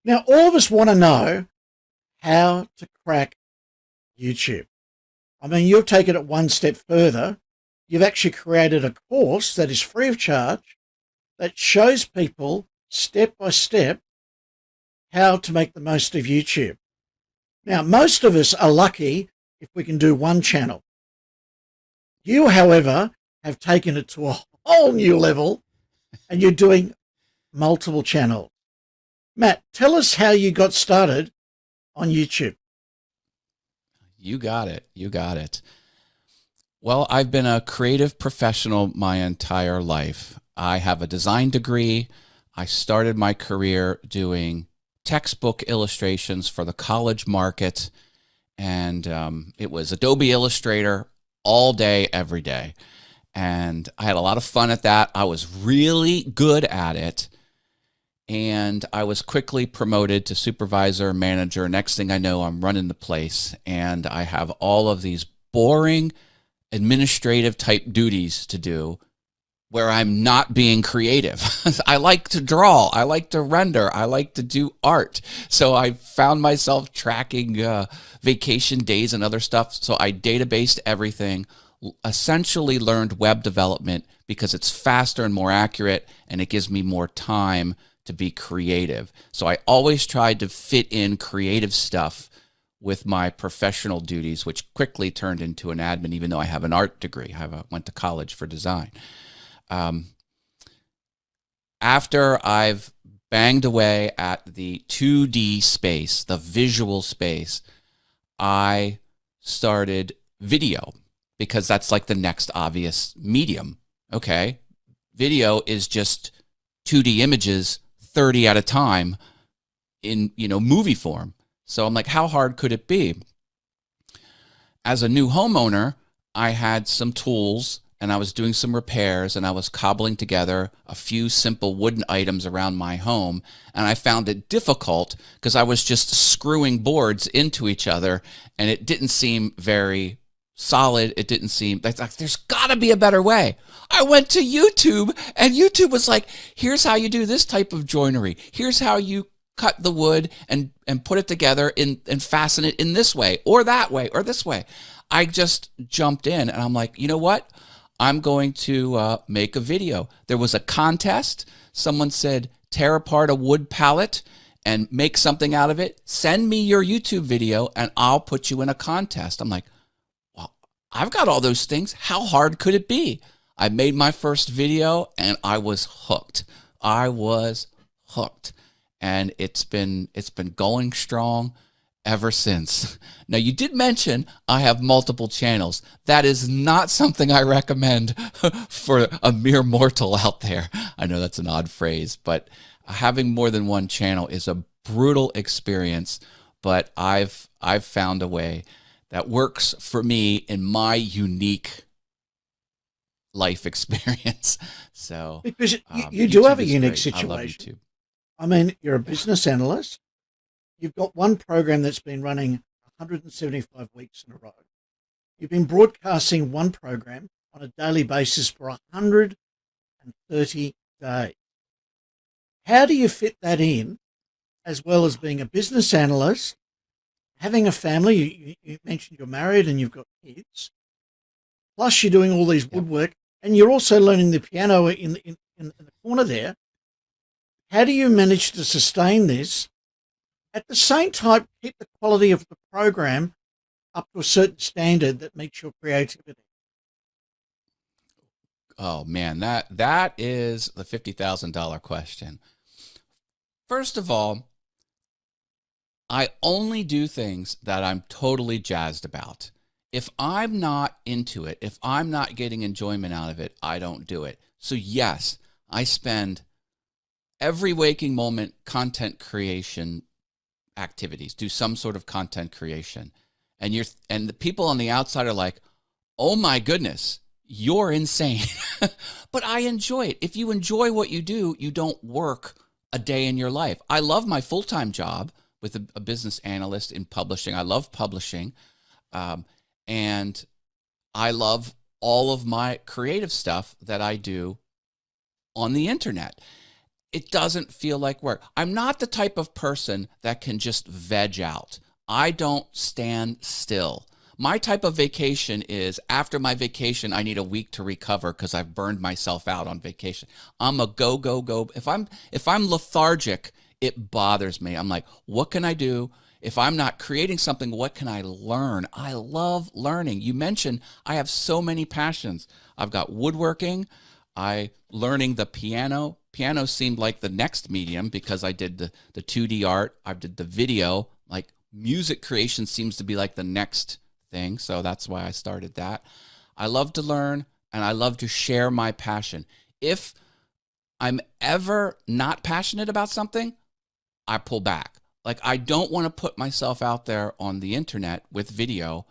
Now, all of us want to know how to crack YouTube. I mean, you've taken it one step further. You've actually created a course that is free of charge that shows people step by step how to make the most of YouTube. Now, most of us are lucky if we can do one channel. You, however, have taken it to a whole new level and you're doing multiple channels. Matt, tell us how you got started on YouTube. You got it. You got it. Well, I've been a creative professional my entire life. I have a design degree. I started my career doing textbook illustrations for the college market, and it was Adobe Illustrator all day, every day. And I had a lot of fun at that. I was really good at it. And I was quickly promoted to supervisor, manager. Next thing I know, I'm running the place, and I have all of these boring administrative type duties to do where I'm not being creative. I like to draw. I like to render. I like to do art. So I found myself tracking vacation days and other stuff. So I databased everything, essentially learned web development because it's faster and more accurate, and it gives me more time to be creative. So I always tried to fit in creative stuff with my professional duties, which quickly turned into an admin, even though I have an art degree. Went to college for design. After I've banged away at the 2D space, the visual space, I started video because that's like the next obvious medium. Okay, video is just 2D images 30 at a time in, movie form. So I'm like, how hard could it be? As a new homeowner, I had some tools and I was doing some repairs and I was cobbling together a few simple wooden items around my home. And I found it difficult because I was just screwing boards into each other and it didn't seem very solid. It didn't seem like there's got to be a better way. I went to YouTube and YouTube was like, here's how you do this type of joinery. Here's how you cut the wood and put it together and fasten it in this way or that way or this way. I just jumped in and I'm like, you know what? I'm going to make a video. There was a contest. Someone said, tear apart a wood pallet and make something out of it. Send me your YouTube video and I'll put you in a contest. I'm like, well, I've got all those things. How hard could it be? I made my first video and I was hooked. I was hooked. And it's been going strong ever since. Now, you did mention I have multiple channels. That is not something I recommend for a mere mortal out there. I know that's an odd phrase, but having more than one channel is a brutal experience, but I've found a way that works for me in my unique life experience. So Because you do have a unique great. I love situation. YouTube. I mean, you're a business analyst. You've got one program that's been running 175 weeks in a row. You've been broadcasting one program on a daily basis for 130 days. How do you fit that in, as well as being a business analyst, having a family? You mentioned you're married and you've got kids. Plus, you're doing all these woodwork, and you're also learning the piano in the corner there. How do you manage to sustain this? At the same time, keep the quality of the program up to a certain standard that meets your creativity. Oh man, that is the $50,000 question. First of all, I only do things that I'm totally jazzed about. If I'm not into it, if I'm not getting enjoyment out of it, I don't do it. So yes, I spend every waking moment content creation activities, do some sort of content creation. And the people on the outside are like, "Oh my goodness, you're insane." But I enjoy it. If you enjoy what you do, you don't work a day in your life. I love my full-time job with a business analyst in publishing. I love publishing. And I love all of my creative stuff that I do on the internet. it doesn't feel like work. I'm not the type of person that can just veg out. I don't stand still. My type of vacation is after my vacation, I need a week to recover because I've burned myself out on vacation. I'm a go, go, go. If I'm lethargic, it bothers me. I'm like, what can I do? If I'm not creating something, what can I learn? I love learning. You mentioned I have so many passions. I've got woodworking. I learning the piano. Piano seemed like the next medium because I did the 2D art. I did the video. Like music creation seems to be like the next thing. So that's why I started that. I love to learn and I love to share my passion. If I'm ever not passionate about something, I pull back. Like I don't want to put myself out there on the internet with video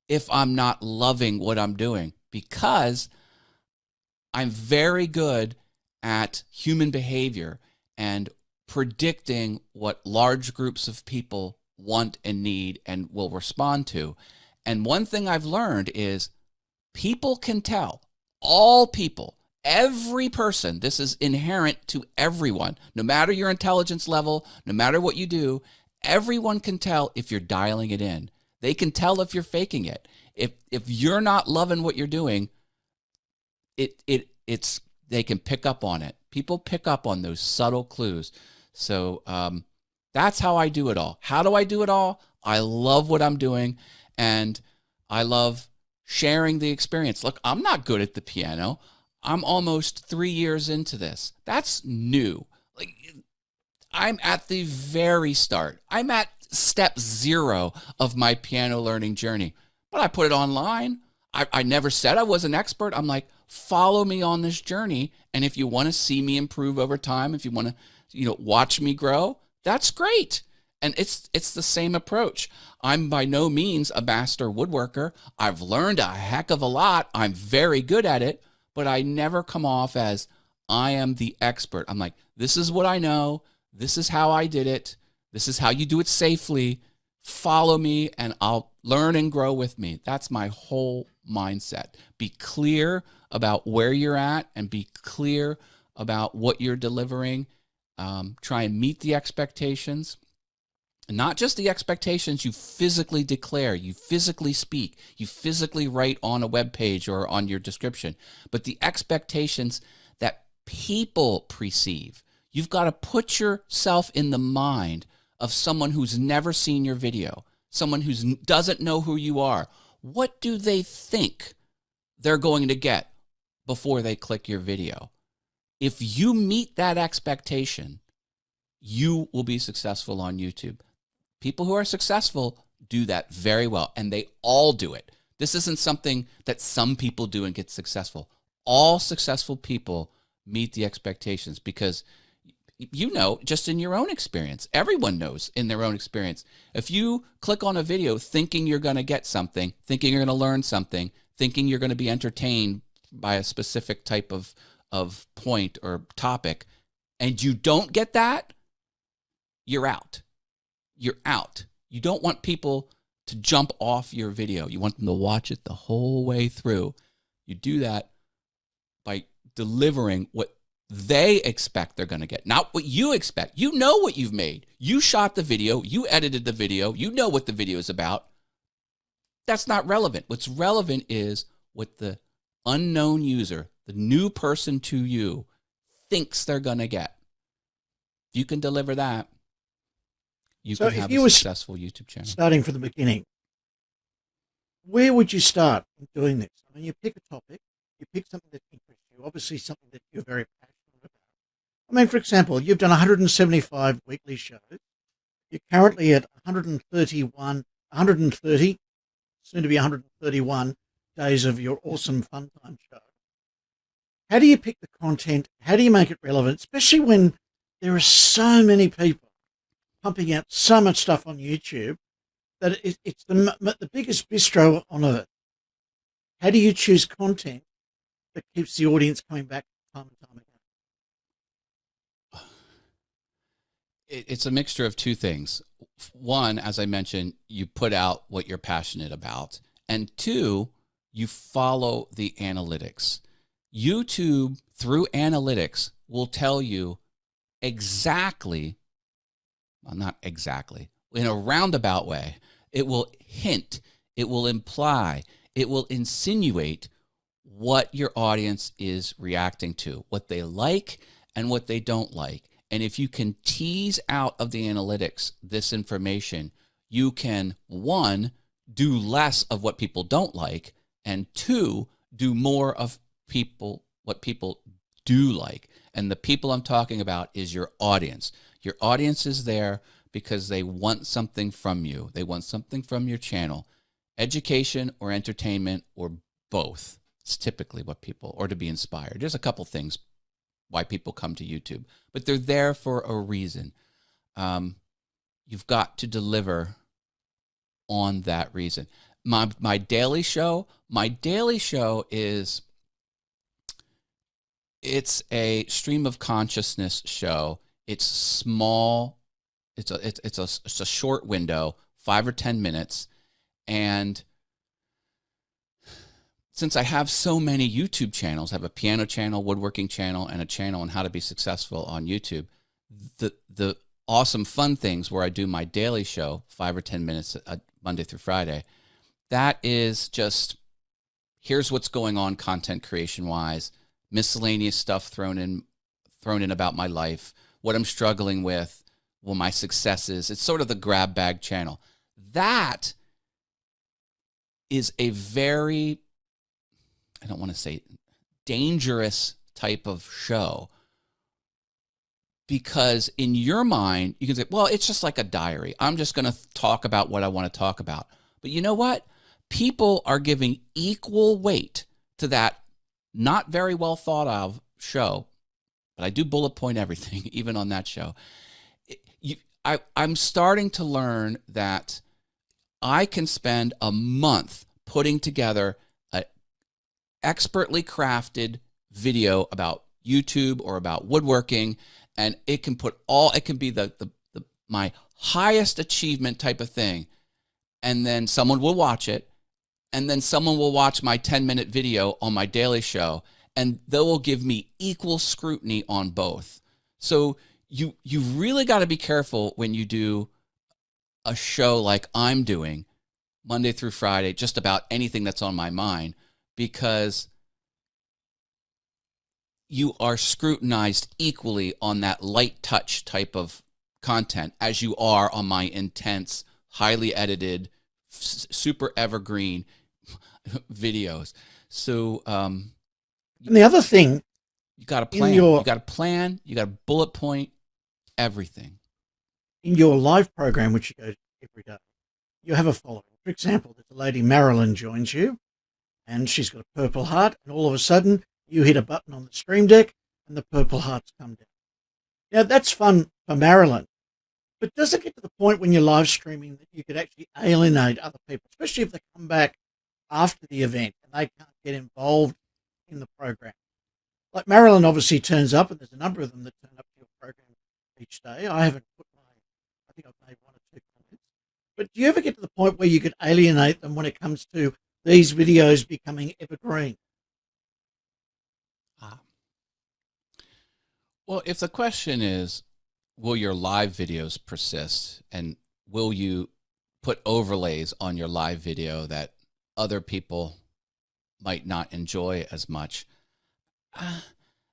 if I'm not loving what I'm doing, because I'm very good at human behavior and predicting what large groups of people want and need and will respond to. And one thing I've learned is people can tell, all people, every person, this is inherent to everyone, no matter your intelligence level, no matter what you do, everyone can tell if you're dialing it in. They can tell if you're faking it. If you're not loving what you're doing, it's they can pick up on it. People pick up on those subtle clues. So that's how I do it all. How do I do it all? I love what I'm doing, and I love sharing the experience. Look, I'm not good at the piano. I'm almost 3 years into this. That's new. Like I'm at the very start. I'm at step 0 of my piano learning journey. But I put it online. I never said I was an expert. I'm like, follow me on this journey. And if you want to see me improve over time, if you want to, watch me grow, that's great. And it's the same approach. I'm by no means a master woodworker. I've learned a heck of a lot. I'm very good at it, but I never come off as I am the expert. I'm like, this is what I know. This is how I did it. This is how you do it safely. Follow me and I'll learn and grow with me. That's my whole mindset. Be clear about where you're at and be clear about what you're delivering. Try and meet the expectations. And not just the expectations you physically declare, you physically speak, you physically write on a web page or on your description, but the expectations that people perceive. You've got to put yourself in the mind of someone who's never seen your video, someone who doesn't know who you are. What do they think they're going to get before they click your video? If you meet that expectation, you will be successful on YouTube. People who are successful do that very well, and they all do it. This isn't something that some people do and get successful. All successful people meet the expectations because just in your own experience, everyone knows in their own experience. If you click on a video thinking you're going to get something, thinking you're going to learn something, thinking you're going to be entertained by a specific type of point or topic, and you don't get that, you're out. You're out. You don't want people to jump off your video. You want them to watch it the whole way through. You do that by delivering what they expect they're going to get, not what you expect. You know what you've made. You shot the video. You edited the video. You know what the video is about. That's not relevant. What's relevant is what the unknown user, the new person to you, thinks they're going to get. If you can deliver that, you can have a successful YouTube channel. Starting from the beginning, where would you start in doing this? I mean, you pick a topic, you pick something that interests you, obviously something that you're very passionate about. I mean, for example, you've done 175 weekly shows. You're currently at 130, soon to be 131 days of your awesome Fun Time show. How do you pick the content? How do you make it relevant, especially when there are so many people pumping out so much stuff on YouTube that it's the biggest bistro on earth? How do you choose content that keeps the audience coming back time and time again? It's a mixture of two things. One, as I mentioned, you put out what you're passionate about. And two, you follow the analytics. YouTube, through analytics, will tell you exactly, well, not exactly, in a roundabout way. It will hint, it will imply, it will insinuate what your audience is reacting to, what they like and what they don't like. And if you can tease out of the analytics this information, you can, one, do less of what people don't like, and two, do more of what people do like. And the people I'm talking about is your audience. Your audience is there because they want something from you. They want something from your channel, education or entertainment or both. It's typically what people, or to be inspired. There's a couple things why people come to YouTube, but they're there for a reason. You've got to deliver on that reason. My daily show is, it's a stream of consciousness show. It's small. It's a short window, 5 or 10 minutes, and since I have so many YouTube channels, I have a piano channel, woodworking channel, and a channel on how to be successful on YouTube. The awesome fun things where I do my daily show, 5 or 10 minutes Monday through Friday, that is just, here's what's going on content creation wise, miscellaneous stuff thrown in about my life, what I'm struggling with, well, my successes. It's sort of the grab bag channel. That is a very, I don't want to say dangerous type of show, because in your mind, you can say, well, it's just like a diary. I'm just going to talk about what I want to talk about. But you know what? People are giving equal weight to that not very well thought of show. But I do bullet point everything, even on that show. I'm starting to learn that I can spend a month putting together an expertly crafted video about YouTube or about woodworking, and it can be my highest achievement type of thing, and then someone will watch it, and then someone will watch my 10-minute video on my daily show, and they will give me equal scrutiny on both. So you really got to be careful when you do a show like I'm doing Monday through Friday, just about anything that's on my mind, because you are scrutinized equally on that light touch type of content as you are on my intense, highly edited, super evergreen videos. So, And the other thing, you got to plan. You got to plan. You got to bullet point everything. In your live program, which you go to every day, you have a following. For example, there's a lady, Marilyn, joins you, and she's got a purple heart, and all of a sudden you hit a button on the stream deck and the purple hearts come down. Now, that's fun for Marilyn, but does it get to the point when you're live streaming that you could actually alienate other people, especially if they come back after the event and they can't get involved in the program? Like Marilyn obviously turns up, and there's a number of them that turn up to your program each day. I think I've made 1 or 2 comments. But do you ever get to the point where you could alienate them when it comes to these videos becoming evergreen? Well, if the question is, will your live videos persist, and will you put overlays on your live video that other people might not enjoy as much,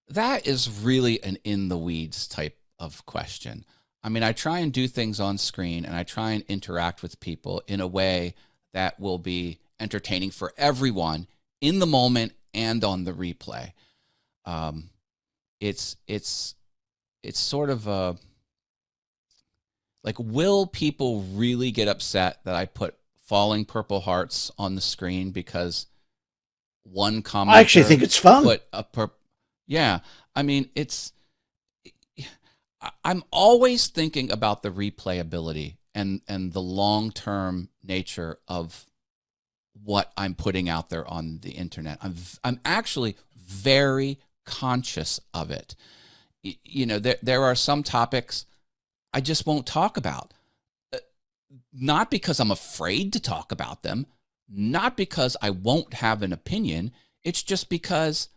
that is really an in the weeds type of question. I mean, I try and do things on screen, and I try and interact with people in a way that will be entertaining for everyone in the moment and on the replay. It's sort of a, like, will people really get upset that I put falling purple hearts on the screen because one commenter I actually think it's fun. Yeah, I mean, I'm always thinking about the replayability and the long-term nature of what I'm putting out there on the internet. I'm actually very conscious of it. You know, there are some topics I just won't talk about. Not because I'm afraid to talk about them, not because I won't have an opinion. It's just because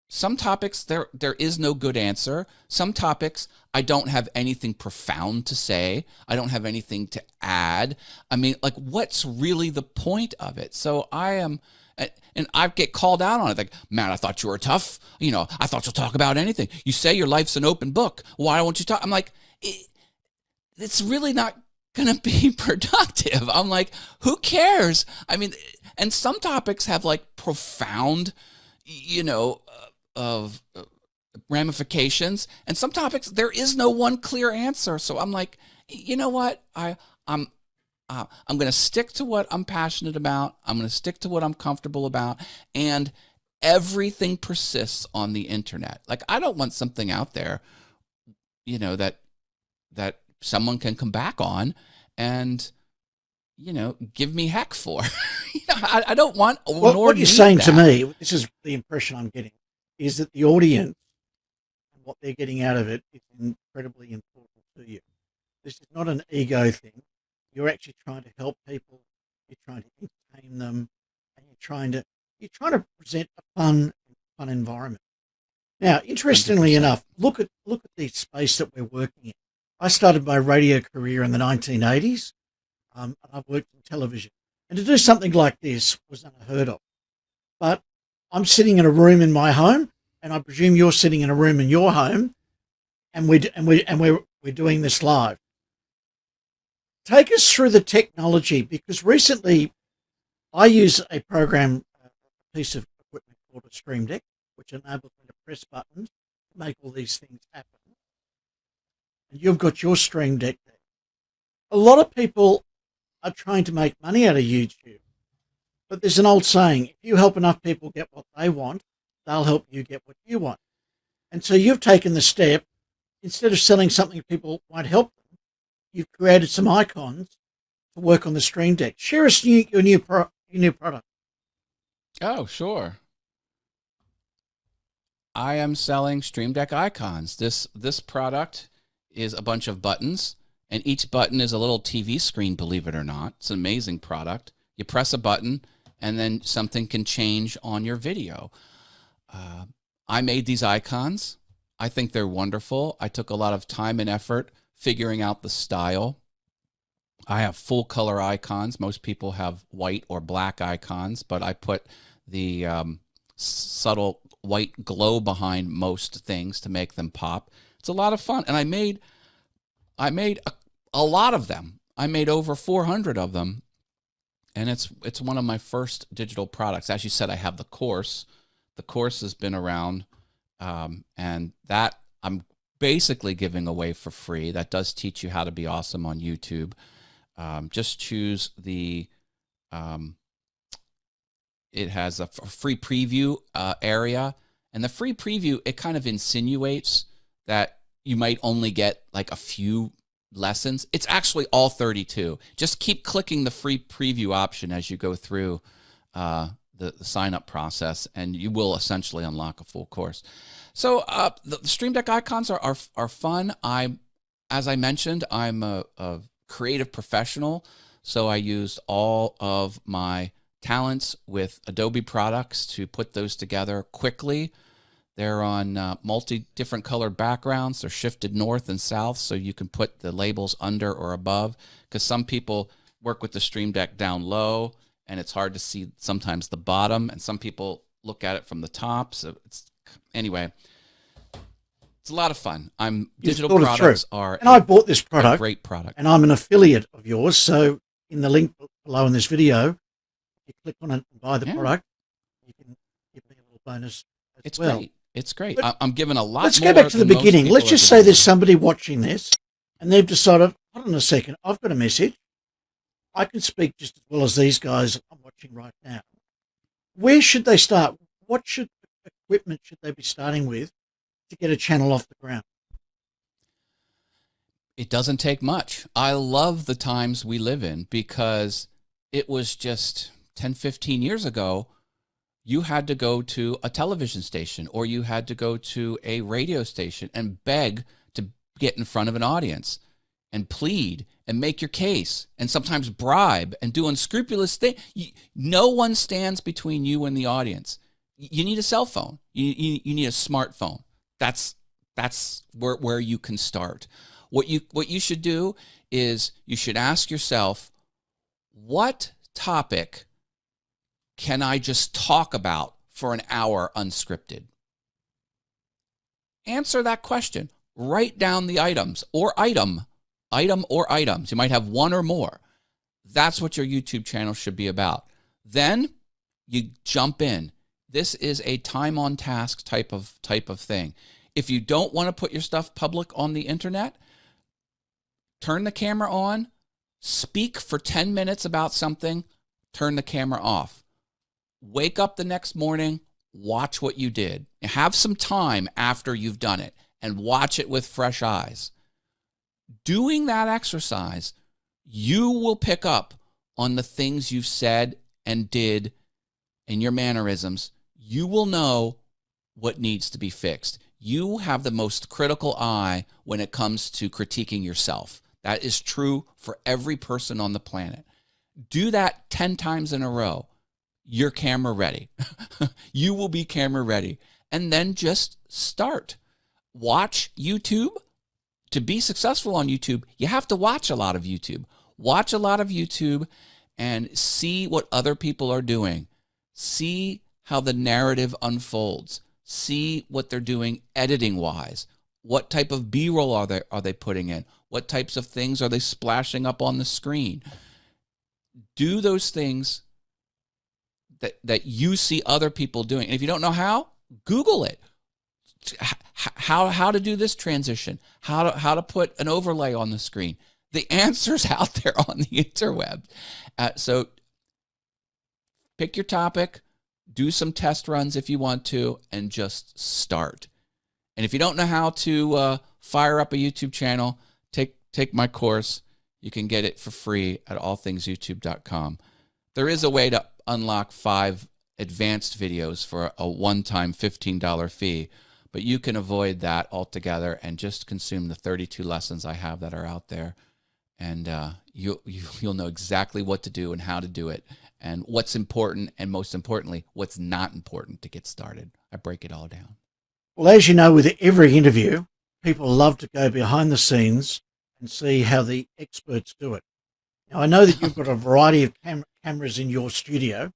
some topics there is no good answer. Some topics I don't have anything profound to say. I don't have anything to add. I mean, like, what's really the point of it? So I am, and I get called out on it. Like, man, I thought you were tough. You know, I thought you'll talk about anything. You say your life's an open book. Why won't you talk? I'm like, it's really not going to be productive. I'm like, who cares? I mean, and some topics have like profound, you know, of ramifications, and some topics there is no one clear answer. So I'm like, you know what, I'm going to stick to what I'm passionate about. I'm going to stick to what I'm comfortable about, and everything persists on the internet. Like, I don't want something out there, you know, that someone can come back on and, you know, give me heck for. You know, I don't want. Well, what you're saying to me, this is the impression I'm getting, is that the audience and what they're getting out of it is incredibly important to you. This is not an ego thing. You're actually trying to help people. You're trying to entertain them, and you're trying to present a fun environment. Now, interestingly 100%. enough, look at the space that we're working in. I started my radio career in the 1980s, and I've worked in television. And to do something like this was unheard of. But I'm sitting in a room in my home, and I presume you're sitting in a room in your home, and we're doing this live. Take us through the technology, because recently I use a program, a piece of equipment called a Stream Deck, which enables me to press buttons to make all these things happen. And you've got your Stream Deck there. A lot of people are trying to make money out of YouTube. But there's an old saying, if you help enough people get what they want, they'll help you get what you want. And so you've taken the step, instead of selling something people won't help them, you've created some icons to work on the Stream Deck. Share us your new product. Oh, sure. I am selling Stream Deck icons. This product is a bunch of buttons, and each button is a little TV screen, believe it or not. It's an amazing product. You press a button, and then something can change on your video. I made these icons. I think they're wonderful. I took a lot of time and effort figuring out the style. I have full color icons. Most people have white or black icons, but I put the subtle white glow behind most things to make them pop. It's a lot of fun, and I made a lot of them. I made over 400 of them, and it's one of my first digital products. As you said, I have the course. The course has been around, and that I'm basically giving away for free. That does teach you how to be awesome on YouTube. Just choose the. It has a free preview area, and the free preview, it kind of insinuates that you might only get like a few lessons. It's actually all 32. Just keep clicking the free preview option as you go through the sign-up process, and you will essentially unlock a full course. So the Stream Deck icons are fun. As I mentioned, I'm a creative professional, so I used all of my talents with Adobe products to put those together quickly. They're on different colored backgrounds. They're shifted north and south, so you can put the labels under or above, because some people work with the Stream Deck down low, and it's hard to see sometimes the bottom, and some people look at it from the top. So anyway, it's a lot of fun. Digital products are, and I bought this product, a great product, and I'm an affiliate of yours. So in the link below in this video, you click on it and buy the product, you can give me a little bonus as well. Great. It's great. I'm giving a lot. Let's go back to the beginning. Let's just say there's somebody watching this, and they've decided, hold on a second, I've got a message. I can speak just as well as these guys I'm watching right now. Where should they start? What equipment should they be starting with to get a channel off the ground? It doesn't take much. I love the times we live in, because it was just 10, 15 years ago, you had to go to a television station or you had to go to a radio station and beg to get in front of an audience and plead and make your case and sometimes bribe and do unscrupulous things. No one stands between you and the audience. you need a cell phone. You need a smartphone. That's where you can start. What you should do is you should ask yourself, what topic can I just talk about for an hour unscripted? Answer that question. Write down the items or item or items. You might have one or more. That's what your YouTube channel should be about. Then you jump in. This is a time on task type of thing. If you don't want to put your stuff public on the internet, turn the camera on, speak for 10 minutes about something, turn the camera off. Wake up the next morning, watch what you did. Have some time after you've done it and watch it with fresh eyes. Doing that exercise, you will pick up on the things you've said and did and your mannerisms. You will know what needs to be fixed. You have the most critical eye when it comes to critiquing yourself. That is true for every person on the planet. Do that 10 times in a row. You're camera ready. You will be camera ready. And then just start. Watch YouTube. To be successful on YouTube, you have to watch a lot of YouTube. Watch a lot of YouTube and see what other people are doing. See how the narrative unfolds. See what they're doing editing-wise. What type of B-roll are they putting in? What types of things are they splashing up on the screen? Do those things that you see other people doing. And if you don't know how, Google it. How to do this transition? How to put an overlay on the screen? The answer's out there on the interweb. So pick your topic, do some test runs if you want to, and just start. And if you don't know how to fire up a YouTube channel, take my course. You can get it for free at allthingsyoutube.com. There is a way to unlock 5 advanced videos for a one-time $15 fee, but you can avoid that altogether and just consume the 32 lessons I have that are out there. And you'll know exactly what to do and how to do it and what's important and, most importantly, what's not important to get started. I break it all down. Well, as you know, with every interview, people love to go behind the scenes and see how the experts do it. Now, I know that you've got a variety of cameras in your studio.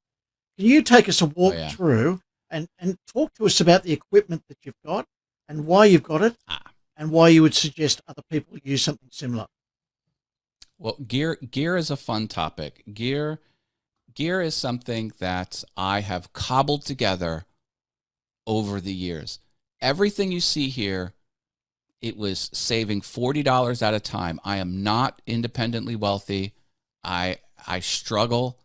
Can you take us a walk through and talk to us about the equipment that you've got and why you've got it and why you would suggest other people use something similar? Well, gear is a fun topic. Gear is something that I have cobbled together over the years. Everything you see here, it was saving $40 at a time. I am not independently wealthy. I struggle.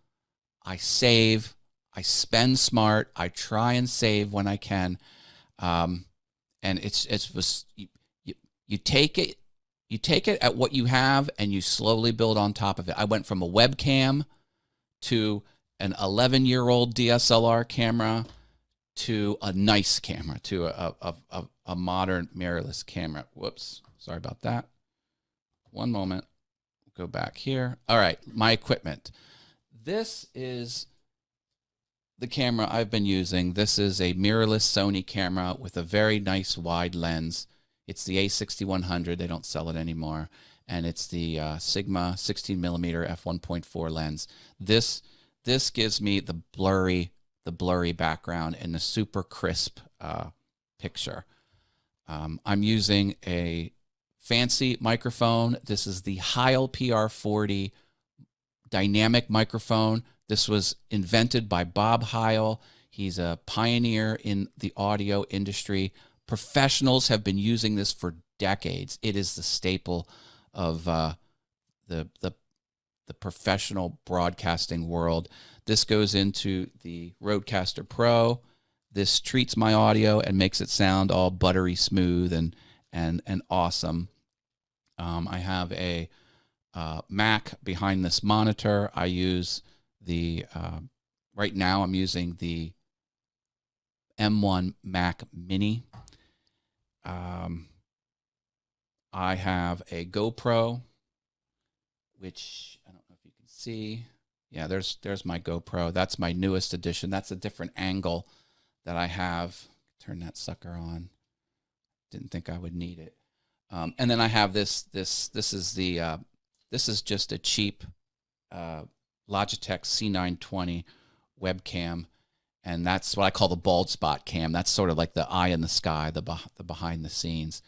I save. I spend smart. I try and save when I can. And you take it. You take it at what you have and you slowly build on top of it. I went from a webcam to an 11-year-old DSLR camera to a nice camera, to a modern mirrorless camera. Whoops, sorry about that. One moment, go back here. All right, my equipment. This is the camera I've been using. This is a mirrorless Sony camera with a very nice wide lens. It's the A6100. They don't sell it anymore. And it's the Sigma 16mm f1.4 lens. This gives me the blurry background and the super crisp picture. I'm using a fancy microphone. This is the Heil PR40 dynamic microphone. This was invented by Bob Heil. He's a pioneer in the audio industry. Professionals have been using this for decades. It is the staple of the professional broadcasting world. This goes into the Rodecaster Pro. This treats my audio and makes it sound all buttery smooth and awesome. I have a Mac behind this monitor. I use the right now I'm using the M1 Mac Mini. I have a GoPro, which I don't know if you can see. Yeah, there's my GoPro. That's my newest edition. That's a different angle that I have. Turn that sucker on. Didn't think I would need it. And then I have this. This is just a cheap Logitech C920 webcam, and that's what I call the bald spot cam. That's sort of like the eye in the sky, the behind the scenes.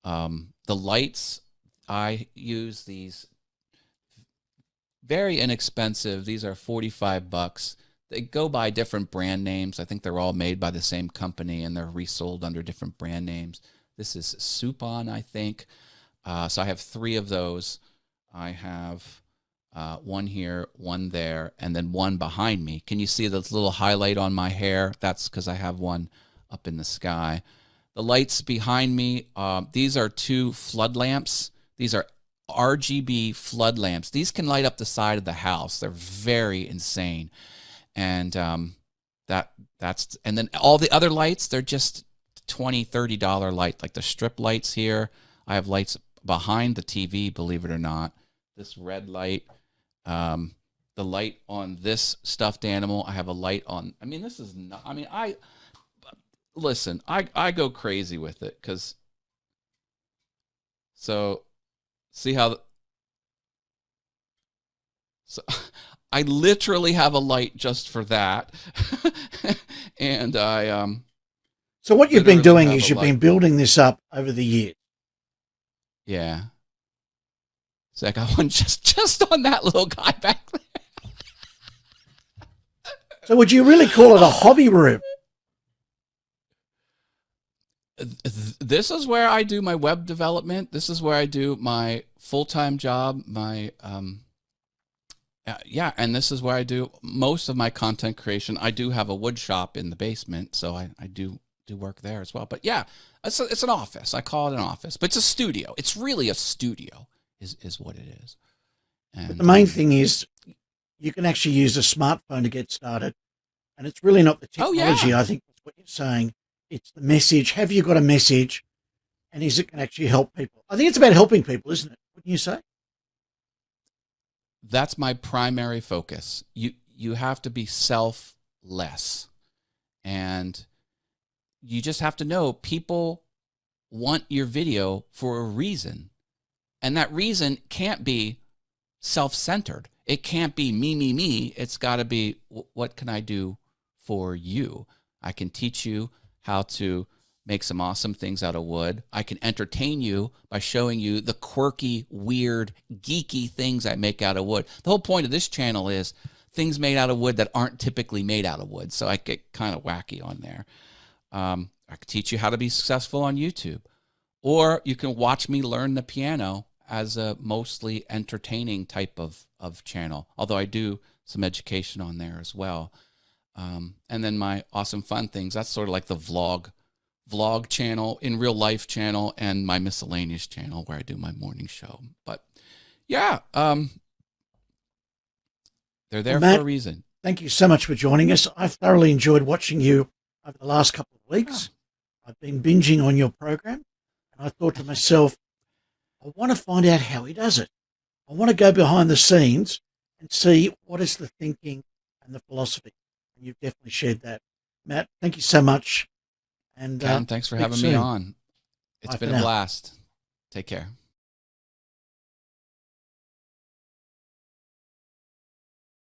The lights, I use these very inexpensive. These are $45. They go by different brand names. I think they're all made by the same company, and they're resold under different brand names. This is Supon, I think. So I have 3 of those. I have one here, one there, and then one behind me. Can you see this little highlight on my hair? That's because I have one up in the sky. The lights behind me, these are 2 flood lamps. These are RGB flood lamps. These can light up the side of the house. They're very insane. And that's and then all the other lights, they're just $20, $30 light, like the strip lights here. I have lights behind the TV, believe it or not. This red light, the light on this stuffed animal. I have a light on. I mean, this is not. I mean, listen. I go crazy with it because. So, see how. So, I literally have a light just for that, and I So what you've been literally doing have is a you've light. been building this up over the years. Yeah. So I got one just on that little guy back there. So would you really call it a hobby room? This is where I do my web development. This is where I do my full-time job, my yeah, and this is where I do most of my content creation. I do have a wood shop in the basement, so I do work there as well. But yeah, it's an office. I call it an office, but it's a studio. It's really a studio is what it is. And But the main thing is you can actually use a smartphone to get started. And it's really not the Oh, technology, yeah. I think that's what you're saying. It's the message. Have you got a message? And is it can actually help people? I think it's about helping people, isn't it? Wouldn't you say? That's my primary focus. You have to be selfless, and you just have to know people want your video for a reason, and that reason can't be self-centered. It can't be me. It's got to be, what can I do for you? I can teach you how to make some awesome things out of wood. I can entertain you by showing you the quirky, weird, geeky things I make out of wood. The whole point of this channel is things made out of wood that aren't typically made out of wood. So I get kind of wacky on there. I can teach you how to be successful on YouTube. Or you can watch me learn the piano as a mostly entertaining type of channel. Although I do some education on there as well. And then my awesome fun things, that's sort of like the vlog channel, in real life channel, and my miscellaneous channel where I do my morning show. But yeah, they're there Matt, for a reason. Thank you so much for joining us. I've thoroughly enjoyed watching you over the last couple of weeks. I've been binging on your program, and I thought to myself, I want to find out how he does it. I want to go behind the scenes and see what is the thinking and the philosophy. And you've definitely shared that. Matt, thank you so much. And Ken, thanks for having me on. It's been a blast. Take care.